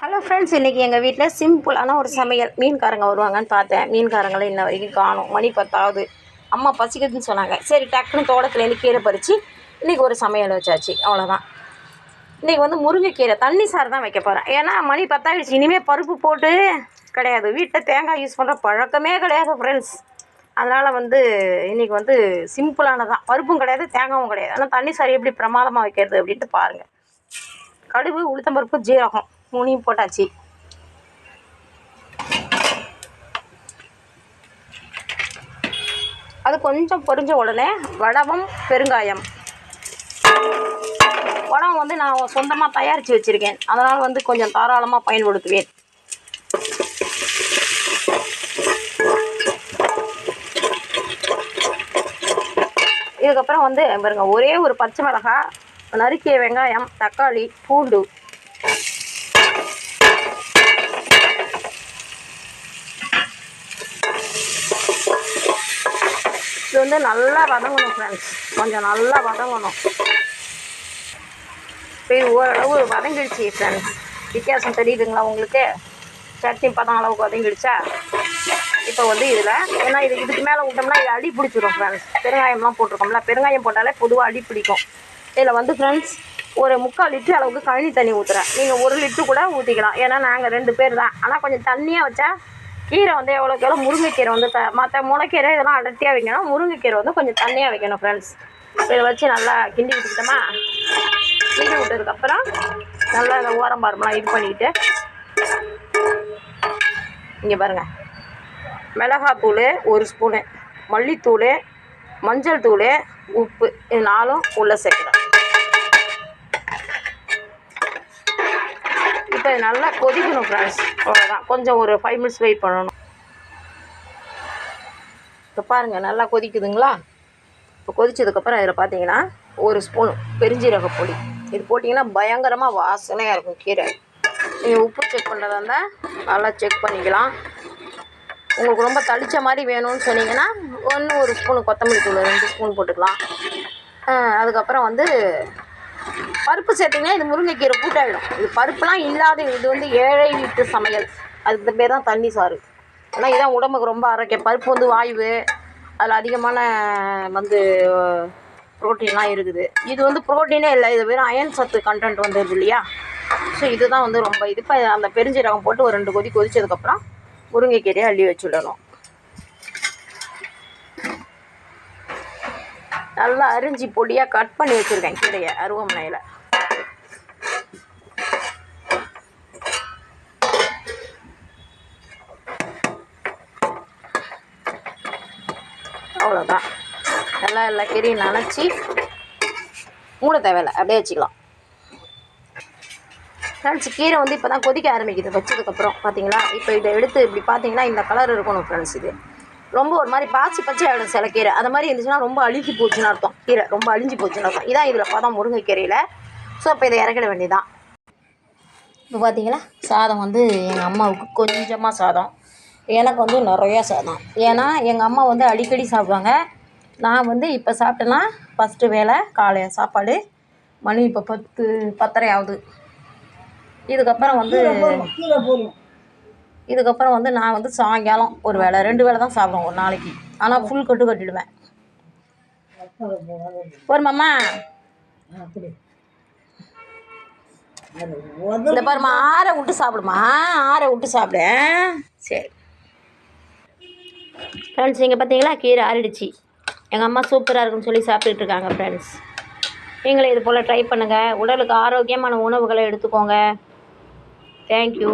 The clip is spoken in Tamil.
ஹலோ ஃப்ரெண்ட்ஸ், இன்றைக்கி எங்கள் வீட்டில் சிம்பிளான ஒரு சமையல். மீன்காரங்க வருவாங்கன்னு பார்த்தேன். மீன்காரங்களை இன்ன வரைக்கும் காணும். மணி 10ஆகுது. அம்மா பசிக்குதுன்னு சொன்னாங்க. சரி, டக்குன்னு தோட்டத்துலேருந்து கீரை பறித்து இன்றைக்கி ஒரு சமையல் வச்சாச்சு. அவ்வளோதான். இன்றைக்கி வந்து முருங்கைக்கீரை தண்ணி சாறு தான் வைக்க போகிறேன். ஏன்னா மணி 10ஆகிடுச்சு. இனிமேல் பருப்பு போட்டு கிடையாது. வீட்டில் தேங்காய் யூஸ் பண்ணுற பழக்கமே கிடையாது ஃப்ரெண்ட்ஸ். அதனால் வந்து இன்றைக்கி வந்து சிம்பிளானதான். பருப்பும் கிடையாது, தேங்காயும் கிடையாது. ஆனால் தண்ணி சாறு எப்படி பிரமாதமாக வைக்கிறது அப்படின்ட்டு பாருங்கள். கடுகு, உளுத்தம்பருப்பு, ஜீரகம் 3 போட்டாச்சு. அது கொஞ்சம் பொரிஞ்ச உடனே வடவம், பெருங்காயம். வடவம் வந்து நான் சொந்தமாக தயாரித்து வச்சுருக்கேன். அதனால் வந்து கொஞ்சம் தாராளமாக பயன்படுத்துவேன். இதுக்கப்புறம் வந்து பாருங்க, ஒரே ஒரு பச்சை மிளகாய், நறுக்கிய வெங்காயம், தக்காளி, பூண்டு. இது வந்து நல்லா வதங்கணும் ஃப்ரெண்ட்ஸ். கொஞ்சம் நல்லா வதங்கணும். இப்போ இது ஓரளவு வதங்கிடுச்சு ஃப்ரெண்ட்ஸ். வித்தியாசம் தெரியுதுங்களா உங்களுக்கு? சட்னி பதம் அளவுக்கு வதங்கிடுச்சா? இப்போ வந்து இதில் ஏன்னா இதுக்கு மேலே விட்டோம்னா இது அடி பிடிச்சிடும் ஃப்ரெண்ட்ஸ். பெருங்காயம்லாம் போட்டிருக்கோம்ல, பெருங்காயம் போட்டாலே பொதுவாக அடி பிடிக்கும். இதில் வந்து ஃப்ரெண்ட்ஸ் ஒரு 3/4 லிட்டர் அளவுக்கு கழனி தண்ணி ஊற்றுறேன். நீங்கள் 1 லிட்டர் கூட ஊற்றிக்கலாம். ஏன்னா நாங்கள் 2 பேர் தான். ஆனால் கொஞ்சம் தண்ணியாக வச்சா கீரை வந்து எவ்வளோக்கு எவ்வளோ முருங்கைக்கீரை வந்து மற்ற முளைக்கீரை இதெல்லாம் அடர்த்தியாக வைக்கணும். முருங்கைக்கீரை வந்து கொஞ்சம் தண்ணியாக வைக்கணும் ஃப்ரெண்ட்ஸ். இதை வச்சு நல்லா கிண்டி விட்டுக்கிட்டோமா, கிண்டி விட்டதுக்கப்புறம் நல்லா இந்த ஓரம் பாரமெலாம் இது பண்ணிக்கிட்டு, இங்கே பாருங்கள், மிளகாத்தூள் 1 ஸ்பூனு, மல்லித்தூள், மஞ்சள் தூள், உப்பு, இது 4ம் உள்ளே சேர்க்குறேன். இப்போ இது நல்லா கொதிக்கணும் ஃப்ரெண்ட்ஸ். அவ்வளோதான். கொஞ்சம் ஒரு 5 மினிட்ஸ் வெயிட் பண்ணணும். இப்போ பாருங்கள், நல்லா கொதிக்குதுங்களா? இப்போ கொதிச்சதுக்கப்புறம் இதில் பார்த்தீங்கன்னா 1 ஸ்பூன் பெருஞ்சீரக பொடி. இது போட்டிங்கன்னா பயங்கரமாக வாசனையாக இருக்கும் கீரை. நீங்கள் உப்பு செக் பண்ணுறதா இருந்தால் நல்லா செக் பண்ணிக்கலாம். உங்களுக்கு ரொம்ப தளிச்ச மாதிரி வேணும்னு சொன்னீங்கன்னா 1 ஸ்பூன் கொத்தமல்லி தூள் 2 ஸ்பூன் போட்டுக்கலாம். அதுக்கப்புறம் வந்து பருப்பு சேர்த்திங்கன்னா இது முருங்கைக்கீரை கூட்டாயிடும். இது பருப்புலாம் இல்லாத இது வந்து ஏழை வீட்டு சமையல். அதுக்கு பேர் தான் தண்ணி சாறு. ஆனால் இதுதான் உடம்புக்கு ரொம்ப ஆரோக்கியம். பருப்பு வந்து வாய்வு, அதில் அதிகமான வந்து ப்ரோட்டீன்லாம் இருக்குது. இது வந்து ப்ரோட்டீனே இல்லை, இது வெறும் அயன் சத்து கண்டென்ட் வந்துடுது இல்லையா? ஸோ இதுதான் வந்து ரொம்ப இது. இப்போ அந்த பெருஞ்சீரகம் போட்டு ஒரு 2 கொதி கொதிச்சதுக்கப்புறம் முருங்கைக்கீரையை அள்ளி வச்சுடணும். நல்லா அரிஞ்சி பொடியாக கட் பண்ணி வச்சுருக்கேன் கீரையை அருவமனையில். அவ்வளோதான். நல்லா எல்லா கீரையும் நனைச்சி மூட தேவையில்லை, அப்படியே வச்சுக்கலாம். ஃப்ரெண்ட்ஸ், கீரை வந்து இப்போ தான் கொதிக்க ஆரம்பிக்குது. வச்சதுக்கப்புறம் பார்த்தீங்களா, இப்போ இதை எடுத்து இப்படி பார்த்தீங்கன்னா இந்த கலர் இருக்கணும் ஃப்ரெண்ட்ஸ். இது ரொம்ப ஒரு மாதிரி பாசி பச்சை ஆகிடும் சில கீரை. அது மாதிரி இருந்துச்சுன்னா ரொம்ப அழுகி போச்சுன்னு அர்த்தம். கீரை ரொம்ப அழிஞ்சு போச்சுன்னு அர்த்தம். இதான் இதில் பதம் முருங்கைக்கீரையில். ஸோ இப்போ இதை இறக்கிட வேண்டியதான். இப்போ பார்த்தீங்களா, சாதம் வந்து எங்கள் அம்மாவுக்கு கொஞ்சமாக சாதம், எனக்கு வந்து நிறையா சாதம். ஏன்னா எங்கள் அம்மா வந்து அடிக்கடி சாப்பிடுவாங்க. நான் வந்து இப்போ சாப்பிட்டேன்னா ஃபஸ்ட்டு வேளை காலையில் சாப்பாடு. மணி இப்போ 10:30 ஆகுது. இதுக்கப்புறம் வந்து நான் வந்து சாயங்காலம் ஒரு வேளை 2 வேளை தான் சாப்பிடுவேன் ஒரு நாளைக்கு. ஆனால் ஃபுல் கட்டிடுவேன். போருமாம்மா, இந்த பாருமா, ஆற விட்டு சாப்பிடுமா, ஆற விட்டு சாப்பிடு. சரி ஃப்ரெண்ட்ஸ், இங்கே பார்த்தீங்களா கீரை ஆறிடுச்சு. எங்கள் அம்மா சூப்பராக இருக்குன்னு சொல்லி சாப்பிட்டுட்டு இருக்காங்க ஃப்ரெண்ட்ஸ். நீங்களே இது போல் ட்ரை பண்ணுங்கள். உடலுக்கு ஆரோக்கியமான உணவுகளை எடுத்துக்கோங்க. தேங்க்யூ.